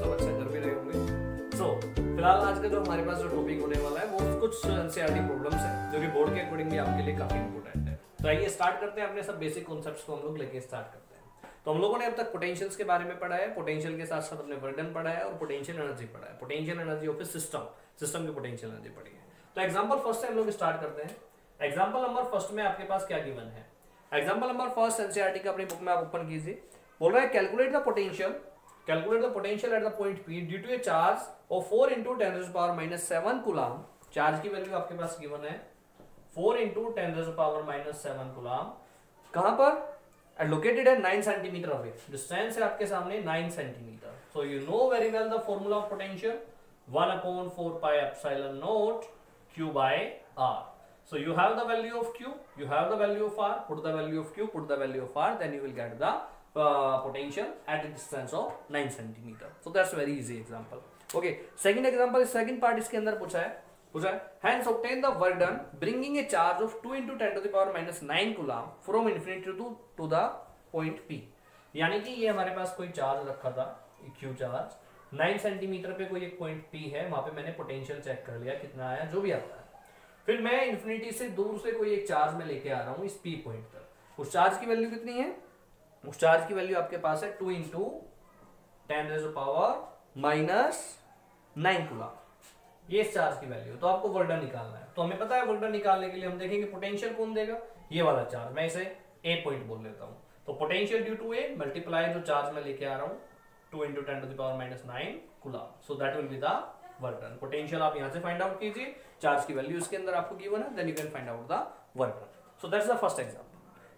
मतलब अच्छा कर भी रहे होंगे। सो फिलहाल आज का जो हमारे पास जो टॉपिक होने वाला है वो कुछ एनसीईआरटी प्रॉब्लम्स है जो कि बोर्ड के अकॉर्डिंगली आपके लिए काफी इंपॉर्टेंट है। तो आइए स्टार्ट करते हैं अपने सब बेसिक कॉन्सेप्ट्स को हम लोग लेके स्टार्ट करते हैं। तो हम लोगों ने अब तक पोटेंशियल्स के बारे में पढ़ा है, पोटेंशियल के साथ साथ अपने वर्क डन पढ़ा है और पोटेंशियल एनर्जी पढ़ा है, पोटेंशियल एनर्जी ऑफ सिस्टम की पोटेंशियल एनर्जी पढ़ी है। तो एग्जांपल फर्स्ट से हम लोग स्टार्ट करते हैं। एग्जांपल नंबर फर्स्ट में आपके पास क्या गिवन है? एग्जांपल नंबर फर्स्ट एनसीईआरटी का अपनी बुक में आप ओपन कीजिए। बोल रहा है calculate the potential at the point P due to a charge of 4 × 10⁻⁷ coulomb. Charge की वैल्यू आपके पास गिवन है 4 × 10⁻⁷ कूलम। कहां पर? लोकेटेड है 9 सेंटीमीटर अवे। डिस्टेंस है आपके सामने 9 centimetre. So you know very well the formula of potential 1/4πε0 Q by R. So you have the value of Q, you have the value of R, put the value of Q, put the value of R, then you will get the potential at a distance of 9 centimeter. So that's very easy example. Okay, second example, second part इसके अंदर पूछा है hence obtain the work done bringing a charge of 2 × 10⁻⁹ coulomb from infinity to the point P. यानी कि ये हमारे पास कोई charge रखा था, Q चार्ज 9 सेंटीमीटर पे कोई एक पॉइंट P है, वहां पे मैंने पोटेंशियल चेक कर लिया कितना आया, जो भी आता है। फिर मैं इन्फिनिटी से दूर से कोई एक चार्ज में लेके आ रहा हूं इस P पॉइंट तक। उस चार्ज की वैल्यू कितनी है? उस चार्ज की वैल्यू आपके पास है 2 × 10⁻�9 कूलम। ये इस चार्ज की वैल्यू। तो आपको वर्क डन निकालना है। तो हमें पता है वर्क डन निकालने के लिए हम देखेंगे पोटेंशियल कौन देगा, ये वाला चार्ज। मैं इसे A पॉइंट बोल लेता हूं। तो potential due to A multiply जो चार्ज में लेके आ रहा हूं 2 × 10⁻⁹ coulomb. So that will be the work done. Potential आप यहां से फाइंड आउट कीजिए, चार्ज की वैल्यू इसके अंदर आपको गिवन है, then you can find out the work done. So that's the first example.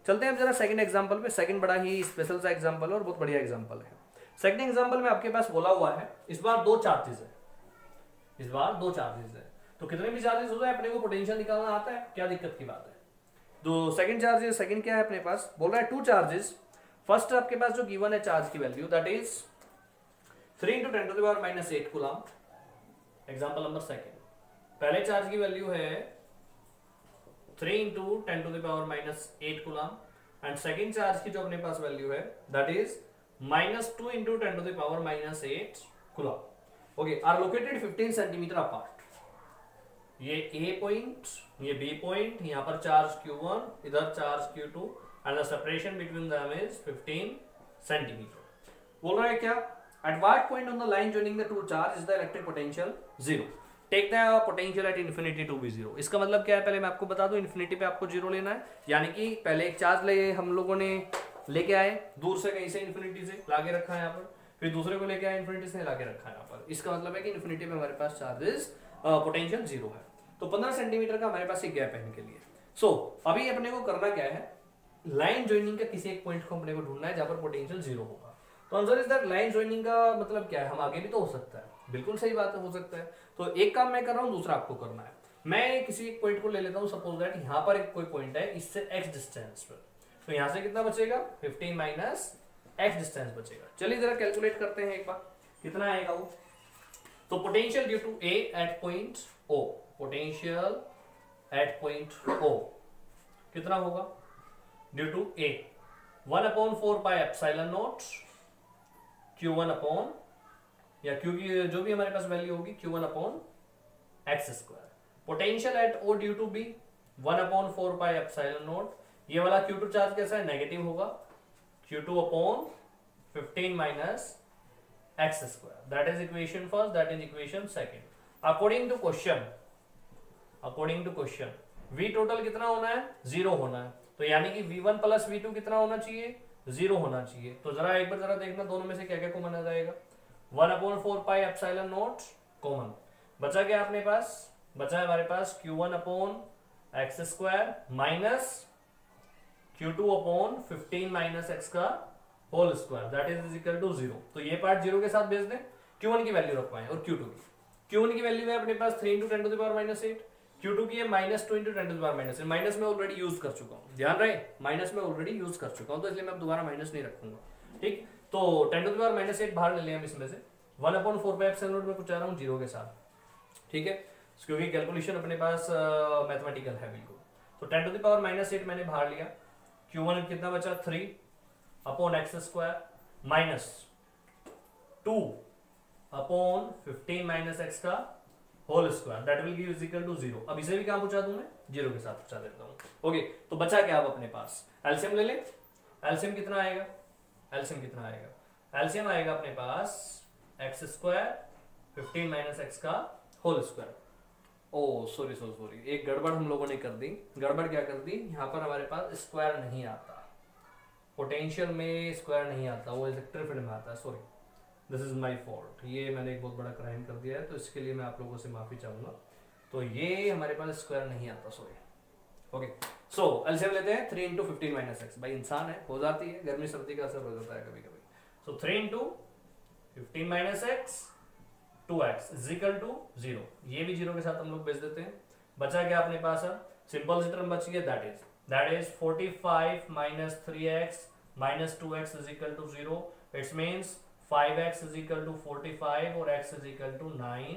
चलते हैं अब जरा सेकंड एग्जांपल पे। सेकंड बड़ा ही स्पेशल सा एग्जांपल है और बहुत बढ़िया एग्जांपल है। सेकंड एग्जांपल में आपके पास बोला हुआ है इस बार दो चार्जेस है। तो कितने भी चार्जेस हो जाए अपने को पोटेंशियल निकालना आता है, क्या दिक्कत की बात है। तो सेकंड चार्ज, सेकंड क्या है अपने पास? बोल रहा है 2 चार्जेस। फर्स्ट आपके पास जो गिवन है चार्ज की value that is 3 × 10⁻⁸ coulomb. Example number second, पहले चार्ज की वैल्यू है 3 × 10⁻⁸ कूलम एंड सेकंड चार्ज की जो अपने पास वैल्यू है that is -2 × 10⁻⁸ coulomb. Okay, are located 15 centimetre apart. ये A पॉइंट, ये B पॉइंट, यहां पर चार्ज Q1, इधर charge Q2 and the separation between them is 15 centimetre. बोल रहा है क्या? At what point on the line joining the two charge is the electric potential 0? Take the potential at infinity to be 0. इसका मतलब क्या है? पहले मैं आपको बता दूं, इन्फिनिटी पे आपको 0 लेना है। यानी कि पहले एक चार्ज हम लोगों ने लेके आए दूर से, कहीं से इन्फिनिटी से लाके रखा है यहाँ पर, फिर दूसरे को लेके आए इन्फिनिटी से लाके रखा है यहाँ पर। इसका मतलब है कि इन्फिनिटी में हमारे पास चार्जेस पोटेंशियल 0 है। तो 15 सेंटीमीटर का हमारे पास एक गैप है इनके लिए। सो अभी अपने को करना क्या है? लाइन ज्वाइनिंग का किसी एक पॉइंट को अपने को ढूंढना है जहां पर पोटेंशियल 0 होगा। तो answer is that line joining का मतलब क्या है? हम आगे भी तो हो सकता है, बिल्कुल सही बात है, हो सकता है। तो एक काम मैं कर रहा हूं, दूसरा आपको करना है। मैं किसी एक पॉइंट को ले लेता हूं, सपोज दैट यहां पर एक कोई पॉइंट है इससे x डिस्टेंस पर। तो यहां से कितना बचेगा? 15 - x डिस्टेंस बचेगा। चलिए जरा कैलकुलेट करते हैं एक बार, कितना आएगा वो। तो potential due to A at point O, potential at point O कितना होगा? Due to A 1/4πε0 Q1 upon, या Q की जो भी हमारे पास वैल्यू होगी Q1/x²। Potential at O due to B 1/4πε0। ये वाला Q2 चार्ज कैसा है? नेगेटिव होगा, Q2/15 - x²। That is equation first, that is equation second. According to question V total कितना होना है? 0 होना है। तो यानी कि V1 + V2 कितना होना चाहिए? 0 होना चाहिए। तो जरा एक बार जरा देखना दोनों में से क्या क्या कॉमन आ जाएगा। 1/4πε0 कॉमन बचा क्या अपने पास? बचा है हमारे पास Q1/x² minus Q2/15 - x² that is equal to 0। तो ये पार्ट 0 के साथ भेज दें, Q1 की वैल्यू रखवाएं और Q2 की। Q1 की वैल्यू है अपने पास 3 × 10⁻⁸, Q2 की है -2 × 10⁻⁸। माइनस में ऑलरेडी यूज कर चुका हूं, ध्यान रहे, माइनस में ऑलरेडी यूज कर चुका हूं, तो इसलिए मैं दोबारा माइनस नहीं रखूंगा। ठीक, तो 10⁻⁸ बाहर ले लिया हम इसमें से। 1/4πε0 में कुछ आ रहा हूं 0 के साथ। ठीक है, क्योंकि कैलकुलेशन अपने पास मैथमेटिकल है बिल्कुल। तो 10⁻⁸ मैंने बाहर लिया। Q1 कितना बचा? 3/x² minus 2 upon 15 minus X का whole square that will give is equal to 0। अब इसे भी कहां पहुंचा दूं मैं, 0 के साथ पहुंचा देता हूं। ओके, तो बचा क्या अब अपने पास, एलसीएम ले ले। एलसीएम कितना आएगा, एलसीएम कितना आएगा, एलसीएम आएगा अपने पास एक्स स्क्वायर 15 माइनस एक्स का होल स्क्वायर। ओ सॉरी, एक गड़बड़ हम लोगों ने कर दी। गड़बड़ क्या कर दी, यहाँ पर हमारे पास स्क्वायर नहीं आता, पोटेंशियल में स्क्वायर नहीं आता, वो इलेक्ट्रिक फील्ड में आता है। Sorry, this is my fault, ये मैंने एक बहुत बड़ा क्राइम कर दिया है, तो इसके लिए मैं आप लोगों से माफी चाहूंगा। तो ये हमारे पास स्क्वायर नहीं आता, सॉरी। ओके, सो एलसीएम लेते हैं 3 इंटू 15 माइनस एक्स। भाई इंसान है, हो जाती है, गर्मी सर्दी का असर हो जाता है कभी कभी। So 3 into 15 minus x 2x is equal to 0। ये भी 0 के साथ हम लोग भेज देते हैं। बचा क्या अपने पास, सिंपल सी टर्म बच गया, that is 45 minus 3x minus 2x is equal to 0। It's means 5x is equal to 45 और x is equal to 9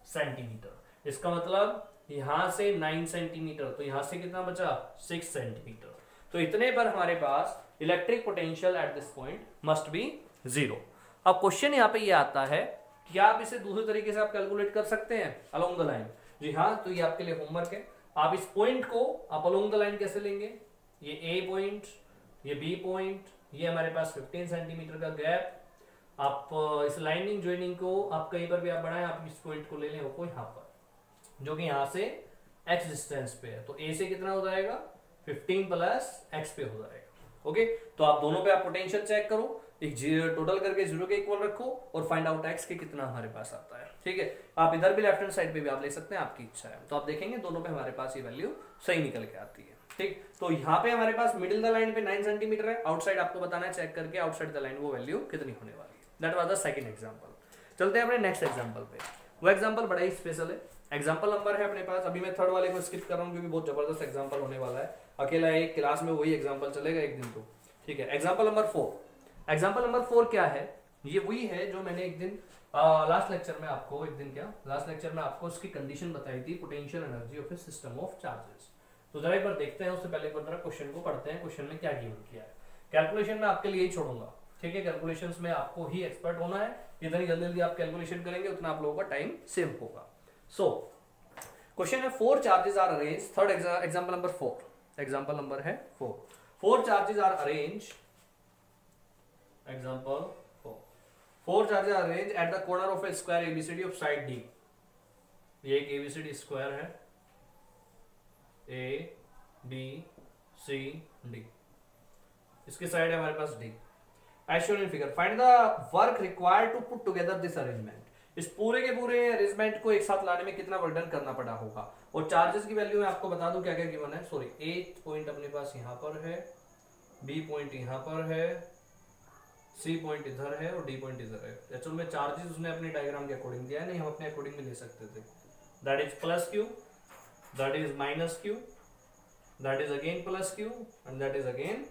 centimetre. इसका मतलब यहां से 9 सेंटीमीटर, तो यहां से कितना बचा 6 सेंटीमीटर। तो इतने पर हमारे पास electric potential at this point must be 0। अब क्वेश्चन यहाँ पे ये आता है कि आप इसे दूसरे तरीके से आप कैलकुलेट कर सकते हैं अलोंग द लाइन। जी हाँ, तो ये आपके लिए होमवर्क है। आप इस पॉइंट को आप अलोंग द लाइन कैसे लेंगे, ये ए पॉइंट, ये बी पॉइंट, ये हमारे पास 15 सेंटीमीटर का गैप। आप इस लाइनिंग ज्वाइनिंग को आप कहीं पर भी आप बढ़ाएं, आप इस पॉइंट को ले लें को यहाँ पर, जो कि यहाँ से x डिस्टेंस पे है। तो a से कितना हो जाएगा 15 प्लस x पे हो जाएगा। ओके, तो आप दोनों पे आप पोटेंशियल चेक करो, एक टोटल करके 0 के इक्वल रखो और फाइंड आउट x के कितना हमारे पास आता है। ठीक है, आप इधर भी लेफ्ट हैंड साइड पे भी आप ले सकते हैं, आपकी इच्छा है। तो आप देखेंगे दोनों पे हमारे पास ये वैल्यू सही निकल के आती है। ठीक, तो यहाँ पे हमारे पास मिडिल द लाइन पे 9 सेंटीमीटर है, आउटसाइड आपको बताना है चेक करके आउटसाइड द लाइन वो वैल्यू कितनी होने वाली है। That was the second example. चलते हैं अपने नेक्स्ट एग्जांपल पे। वो एग्जांपल बड़ा ही स्पेशल है। एग्जांपल नंबर है अपने पास, अभी मैं थर्ड वाले को स्किप कर रहा हूँ क्योंकि बहुत जबरदस्त एग्जांपल होने वाला है। अकेला एक क्लास में वही एग्जांपल चलेगा एक दिन तो। ठीक है, एग्जांपल नंबर 4। एग्जांपल नंबर 4 क्या है, ये वही है जो मैंने एक दिन लास्ट लेक्चर में आपको उसकी कंडीशन बताई थी, potential energy of A system of charges. तो जरा एक बार देखते हैं, उससे पहले एक बार क्वेश्चन को पढ़ते हैं, क्वेश्चन में क्या गिवन किया है। कैलकुलेशन में आपके लिए ही छोड़ूंगा, ठीक है, कैलकुलेशंस में आपको ही एक्सपर्ट होना है। जितनी जल्दी जल्दी आप कैलकुलेशन करेंगे उतना आप लोगों का टाइम सेव होगा। सो क्वेश्चन है 4 charges are arrange, third example number 4, example number है 4 charges are arrange, example 4 charges are arrange at the corner of a square A B C D of side D. ये एक एबीसीडी स्क्वायर है, ए बी सी डी, इसके side है हमारे पास D. As shown in figure, find the work required to put together this arrangement। इस पूरे के पूरे अरेंजमेंट को एक साथ लाने में कितना वर्क करना पड़ा होगा। और चार्जेस की वैल्यू मैं आपको बता दूं क्या क्या गिवन है। सॉरी, ए पॉइंट अपने पास यहाँ पर है, बी पॉइंट यहाँ पर है, सी पॉइंट इधर है और डी पॉइंट इधर है। एक्चुअल में चार्जेस उसने अपने डायग्राम के अकॉर्डिंग दिया है, नहीं हम अपने अकॉर्डिंग में ले सकते थे। That is plus Q, that is minus Q, that is again plus Q and that is again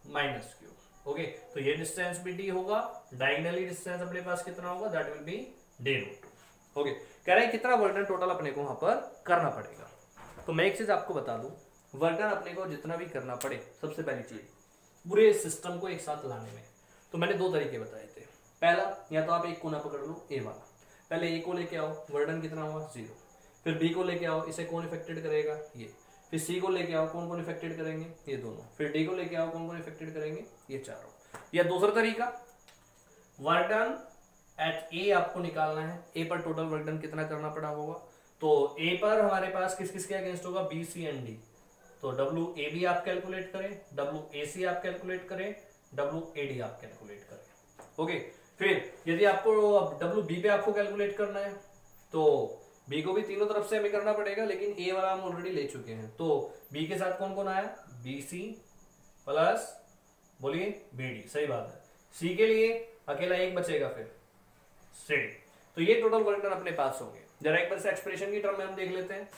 minus Q. Okay, तो ये डिस्टेंस भी डी होगा, डायगोनली डिस्टेंस अपने पास कितना होगा, that will be D root. Okay, कह रहे हैं कितना वर्क टोटल अपने को वहां पर करना पड़ेगा। तो मैं एक चीज आपको बता दूं, वर्क अपने को जितना भी करना पड़े, सबसे पहली चीज पूरे सिस्टम को एक साथ लाने में, तो मैंने 2 तरीके बताए थे। पहला, या तो आप एक कोना पकड़ लो ए वाला, पहले ए को लेके आओ, वर्डन कितना हुआ 0, फिर बी को लेके आओ, इसे कौन इफेक्टेड करेगा ये, फिर सी को लेके आओ, कौन कौन इफेक्टेड करेंगे ये दोनों, फिर डी को लेके आओ, कौन कौन इफेक्टेड करेंगे ये चारों। या दूसरा तरीका, वर्क डन एट ए आपको निकालना है, ए पर टोटल वर्क डन कितना करना पड़ा होगा। तो ए पर हमारे पास किस किस के अगेंस्ट होगा, बी सी एंड डी। तो डब्ल्यू ए बी आप कैलकुलेट करें, डब्ल्यू ए सी आप कैलकुलेट करें, डब्ल्यू ए डी आप कैलकुलेट करें। ओके, फिर यदि आपको डब्ल्यू बी पे आपको कैलकुलेट करना है तो बी को भी तीनों तरफ से हमें करना पड़ेगा, लेकिन ए वाला हम ऑलरेडी ले चुके हैं। तो बी के साथ कौन कौन आया, बी सी प्लस बोलिए बी डी, सही बात है। सी के लिए अकेला एक बचेगा, फिर सी डी। तो ये टोटल वर्क डन अपने पास होंगे। जरा एक बार से एक्सप्रेशन की टर्म में हम देख लेते हैं।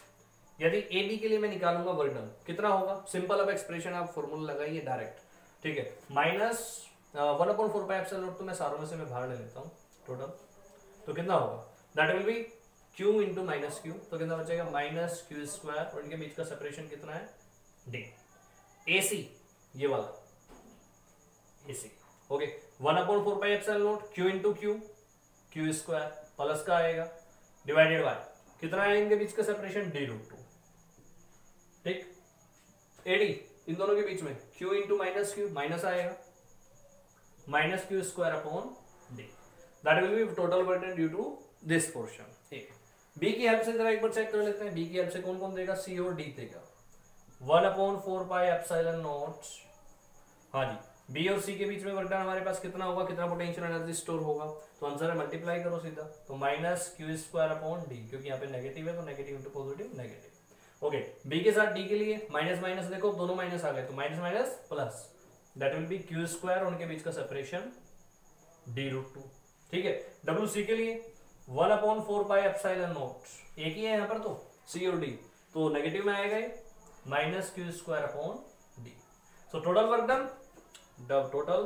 यदि ए बी के लिए मैं निकालूंगा वर्क डन कितना होगा, सिंपल अब एक्सप्रेशन आप फॉर्मूला लगाइए डायरेक्ट, ठीक है, माइनस 1/4πε0, तो मैं सारों में से मैं बाहर ले लेता हूँ टोटल, तो कितना होगा, that will B Q into minus Q, तो कितना बचेगा माइनस क्यू स्क्वायर, और इनके बीच का सेपरेशन कितना है डी। ए सी ये वाला A C, okay, 1/4πε0 Q into Q, Q square plus का आएगा डिवाइडेड बाय कितना है इनके बीच का सेपरेशन d√2, ठीक। एडी इन दोनों के बीच में q into minus Q, minus आएगा minus Q square upon D, that will be total burden due to this portion. ठीक, बी की हेल्प से जरा एक बार चेक कर लेते हैं। बी की हेल्प से कौन कौन देगा, सी और डी देगा। 1/4 पाई एप्सिलॉन नॉट, हाँ जी, बी और सी के बीच में वर्क डन हमारे पास कितना होगा, कितना पोटेंशियल एनर्जी स्टोर होगा, तो आंसर है मल्टीप्लाई करो सीधा, तो minus Q square upon D, क्योंकि यहाँ पे नेगेटिव है तो negative into positive negative. Okay, B के साथ डी के लिए माइनस माइनस देखो दोनों माइनस आ गए, तो minus minus plus, that will B Q square, उनके बीच का सेपरेशन d√2। ठीक है, डब्ल्यू सी के लिए 1/4 पाई एप्सिलॉन नॉट, एक ही है यहाँ पर तो सी और डी, तो नेगेटिव में आएगा minus Q square upon D. So total work done, total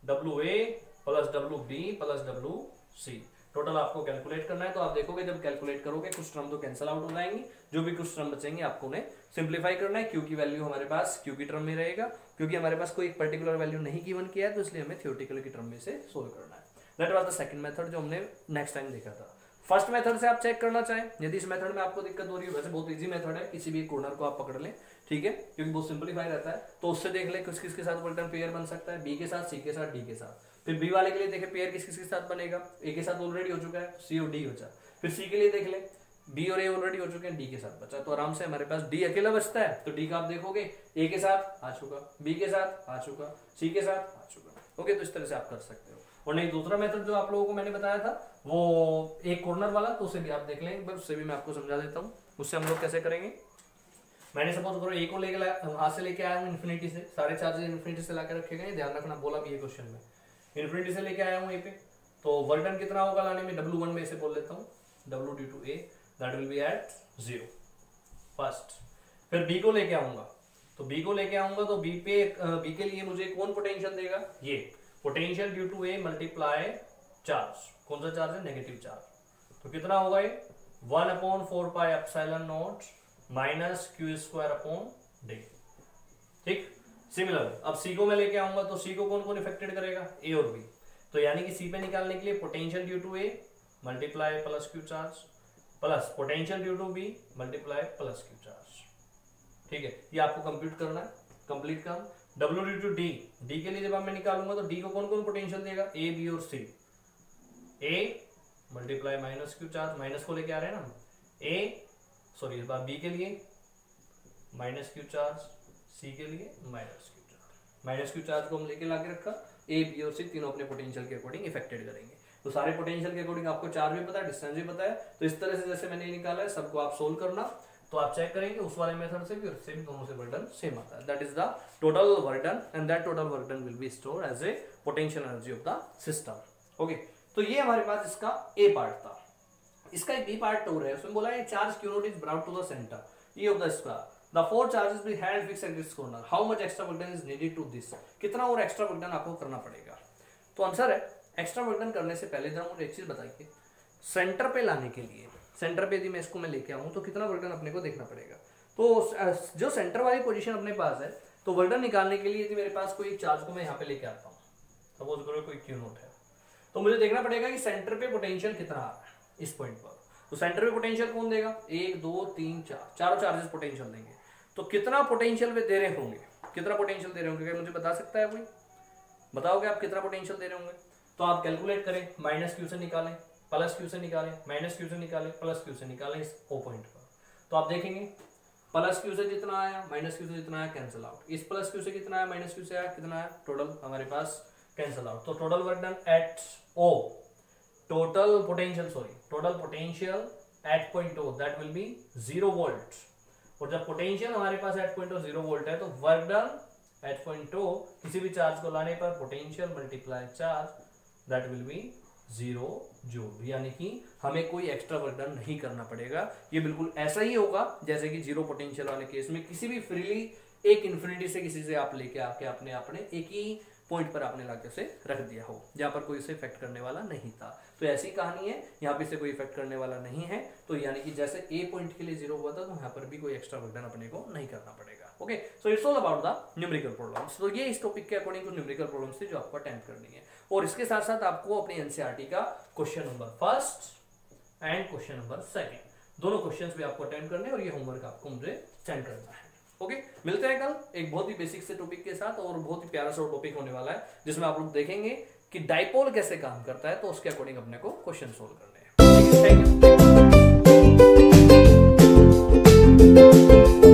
WA plus WB plus WC, total आपको कैलकुलेट करना है। तो आप देखोगे जब कैलकुलेट करोगे कुछ टर्म तो कैंसिल आउट हो जाएंगे, जो भी कुछ टर्म बचेंगे आपको उन्हें सिंप्लीफाई करना है। क्यू की वैल्यू हमारे पास क्यू की टर्म में रहेगा, क्योंकि हमारे पास कोई एक पर्टिकुलर वैल्यू नहीं गिवन किया है, तो इसलिए हमें थ्योरेटिकल की टर्म में से सोल्व करना है। That was the second method जो हमने नेक्स्ट टाइम देखा था। फर्स्ट मेथड से आप चेक करना चाहें, यदि इस मेथड में आपको दिक्कत हो रही है, वैसे बहुत इजी मेथड है, किसी भी कॉर्नर को आप पकड़ लें, ठीक है, क्योंकि बहुत सिंपलीफाई रहता है, तो उससे देख ले किस किसके साथ वर्क डन पेयर बन सकता है, बी के साथ, सी के साथ, डी के साथ। फिर बी वाले के लिए देखे पेयर किस किसके साथ बनेगा, ए के साथ ऑलरेडी हो चुका है, सी और डी बचा। फिर सी के लिए देख ले, बी और ए ऑलरेडी हो चुके हैं, डी के साथ बचा, तो आराम से हमारे पास डी अकेला बचता है, तो डी का आप देखोगे ए के साथ आ चुका, बी के साथ आ चुका, सी के साथ आ चुका। ओके, तो इस तरह से आप कर सकते हो। और नहीं, दूसरा मेथड जो आप लोगों को मैंने बताया था वो एक कॉर्नर वाला, तो उसे भी आप देख लें, बस उससे भी मैं आपको समझा देता हूँ। उससे हम लोग कैसे करेंगे, मैंने सपोज करो ए को हाथ से लेके आया हूँ इन्फिनिटी से, सारे चार्जेस इन्फिनिटी से लाकर रखे गए, ध्यान रखना, बोला भी ये क्वेश्चन में, इन्फिनिटी से लेके आया हूँ ए पे, तो वर्क डन कितना होगा लाने में, W1 में इसे बोल लेता हूँ, W due to A, that will be at 0 first. फिर बी को लेके आऊंगा, तो बी को लेके आऊंगा तो बी के लिए मुझे कौन पोटेंशियल देगा, ये potential due to A multiply charge, कौन सा चार्ज है, नेगेटिव चार्ज, तो कितना होगा ये 1/4 pi epsilon not minus Q square upon D. ठीक, सिमिलर अब सी को मैं लेके आऊंगा, तो सी को कौन कौन इफेक्टेड करेगा, ए और बी, तो यानी कि सी पे निकालने के लिए potential due to A multiply plus Q charge plus potential due to B multiply plus Q charge. ठीक है, ये आपको कंप्यूट करना है, कंप्लीट काम। W due to D, D के लिए जब मैं निकालूंगा तो डी को कौन कौन पोटेंशियल देगा, ए बी और C, A multiply minus Q charge, minus को लेके आ रहे हैं ना, ए सॉरी इस बार बी के लिए माइनस क्यू चार्ज, सी के लिए minus Q charge, minus Q charge को हम लेके लाके रखा, ए बी और सी तीनों अपने पोटेंशियल के अकॉर्डिंग इफेक्टेड करेंगे, तो सारे पोटेंशियल के अकॉर्डिंग आपको चार्ज भी पता है, डिस्टेंस भी पता है, तो इस तरह से जैसे मैंने निकाला है सबको आप सोल्व करना, तो आप चेक करेंगे उस वाले मेथड से भी और सेम, दोनों से वर्क डन सेम आता है, that is the total work done, and that total work done will be stored as a potential energy of the system. Okay, तो ये हमारे पास इसका ए पार्ट था। इसका एक बी पार्ट टू है, उसमें बोला है charge Q not is brought to the centre E of the square, the four charges be hand fix at this corner, how much extra work done is needed to this, कितना और extra work done आपको करना पड़ेगा। तो answer है extra work done करने से पहले जरा मुझे एक चीज बताइए, सेंटर पे लाने के लिए, सेंटर पे यदि मैं इसको मैं लेके आऊं तो कितना वर्क डन अपने को देखना पड़ेगा। तो जो सेंटर वाली पोजीशन अपने पास है, तो वर्क डन निकालने के लिए यदि मेरे पास कोई चार्ज को मैं यहाँ पे लेके आता हूँ, सपोज करो कोई क्यू नोट है, तो मुझे देखना पड़ेगा कि सेंटर पे पोटेंशियल कितना आ रहा है इस पॉइंट पर, तो सेंटर पे पोटेंशियल कौन देगा, 1 2 3 4, चारों चार्जेस पोटेंशियल देंगे, तो कितना पोटेंशियल वे दे रहे होंगे, कितना पोटेंशियल दे रहे होंगे, क्या मुझे बता सकता है कोई, बताओगे आप कितना पोटेंशियल दे रहे होंगे। तो आप कैलकुलेट करें, माइनस क्यू से निकालें, प्लस क्यू से निकालें, माइनस क्यू से निकालें, प्लस क्यू से निकालें इस ओ पॉइंट पर, तो आप देखेंगे प्लस क्यू से जितना आया माइनस क्यू से जितना आया कैंसिल आउट, इस प्लस क्यू से कितना आया माइनस क्यू से आया कितना आया, टोटल हमारे पास कैंसिल आउट, तो total work done at O, total potential at point O, that will be 0 volt, और जब पोटेंशियल हमारे पास एट पॉइंट ओ 0 वोल्ट है, तो work done at point O, किसी भी चार्ज को लाने पर potential multiply charge, that will be 0 joule, यानी कि हमें कोई एक्स्ट्रा वर्क डन नहीं करना पड़ेगा। ये बिल्कुल ऐसा ही होगा जैसे कि जीरो पोटेंशियल वाले केस में किसी भी फ्रीली एक इन्फिनिटी से किसी से आप लेके आके आपने एक ही पॉइंट पर आपने लाके उसे रख दिया हो, जहां पर कोई इसे इफेक्ट करने वाला नहीं था। तो ऐसी कहानी है, यहाँ पे से कोई इफेक्ट करने वाला नहीं है, तो यानी कि जैसे ए पॉइंट के लिए 0 हुआ था, तो यहाँ पर भी कोई एक्स्ट्रा वर्क डन अपने को नहीं करना पड़ेगा। Okay, so it's all about the numerical problems. तो ये इस टॉपिक के अकॉर्डिंग कुछ न्यूमेरिकल प्रॉब्लम्स थी जो आपको अटेम्प्ट करनी है, और इसके साथ साथ आपको अपनी एनसीईआरटी का question number first and question number 2। दोनों क्वेश्चंस भी आपको अटेंड करने और ये होमवर्क आपको मुझे सेंड करना है। ओके, मिलते हैं कल एक बहुत ही बेसिक से टॉपिक के साथ, और बहुत ही प्यारा सा टॉपिक होने वाला है जिसमें आप लोग देखेंगे कि डाइपोल कैसे काम करता है, तो उसके अकॉर्डिंग अपने को क्वेश्चन सोल्व करने हैं। Thank you.